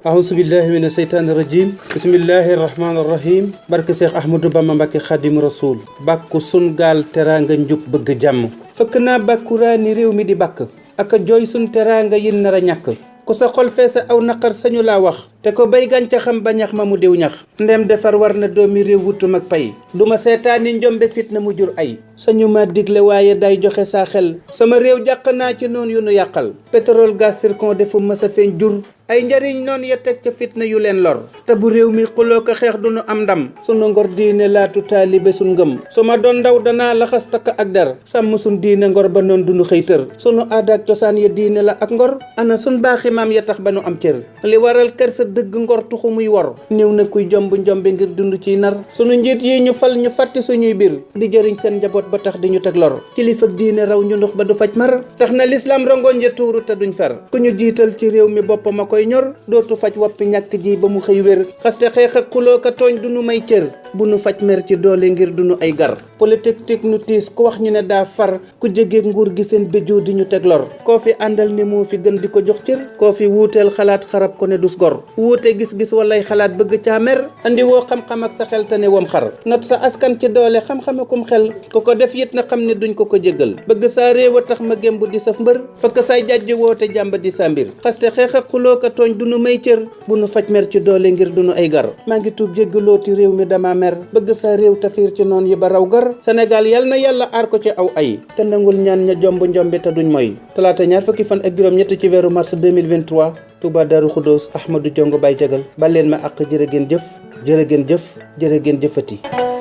أعوذ بالله من الشيطان الرجيم بسم الله الرحمن الرحيم barke Cheikh Ahmadou Bamba Mbacké Khadim Rasoul bàkku sun gaal teraanga njub bëgg jàmm fëkk naa bàkku raani réew mi di bàkk ak jooy sun teraanga yin nar a ñàkk ku sa xol feesa aw naqar sañu laa wax te ko bay gàncaxam ba ñax ma mu diw ñax ndem defar war na doomi réew wutum ak pay duma seetaani njombe fitna mu jur ay sañu ma digle waaye day joxe saa xel sama réew jàq naa ci noonu yu nu yàqal pétrole gaz zircon defu mësa feeñ jur ay njariñ noon ya teg ca fitna yu leen lor te bu réew mi xuloo ko xeex du nu am ndam sunu ngor diine laatu taalibe sun ngëm su ma doon ndaw danaa laxas takk ak der sàmm sun diine ngor ba noon du nu xëy tër sunu aada ak cosaan ya diine la ak ngor ana sun baaxi maam ya tax ba nu am cër li waral kër sa dëgg ngor tuxu muy wor néew na kuy jomb njombe ngir dund ciy nar sunu njiit yi ñu fal ñu fàtti suñuy biir di jëriñ seen njaboot ba tax di ñu teg lor kilifa diine raw ñu ndox ba du faj mar tax na lislaam rongoñ ya tuuru te duñ fer ku ñu jiital ci réew mi boppam a koy ñor dootu faj woppi ñàkk ji ba mu xëy wér xaste xeex ak xuloo ka tooñ du nu may cër bu nu faj mer ci doole ngir du nu ay gar politique tig nu tiis ku wax ñu ne daa far ku jege nguur gi seen béjjoo di ñu teg lor koo fi àndal ne moo fi gën di ko jox cër koo fi wuuteel xalaat xarab ko ne dus gor wuute gis-gis walay xalaat bëgg caa mer andi woo xam-xam ak sa xel te ne wom xar not sa askan ci doole xam-xamakum xel ku ko def it na xam ne duñ ko ko jéggal bëgg saa réew a tax ma gém bu di saf mbër fakk say jàjj woote jàmba di sa mbir xaste xeex ak xuloo ka tooñ du nu may cër bu nu faj mer ci doole ngir du nu ay gar maa ngi tuub jéggalooti réew mi dama mer bëgg sa réew tafiir ci noon yi ba raw gar Sénégal yal na yàlla aar ko ci aw ay te nangul ñaan ña jomb njombe te duñ moy talaata ñaar fukki fan ak juróom ñett ci weeru mars 2023 Touba Darou Khoudoss Ahmadou Diongo Baye Jagal baleen ma ak jërë ngeen jëf jërë ngeen jëf jërë ngeen jëfati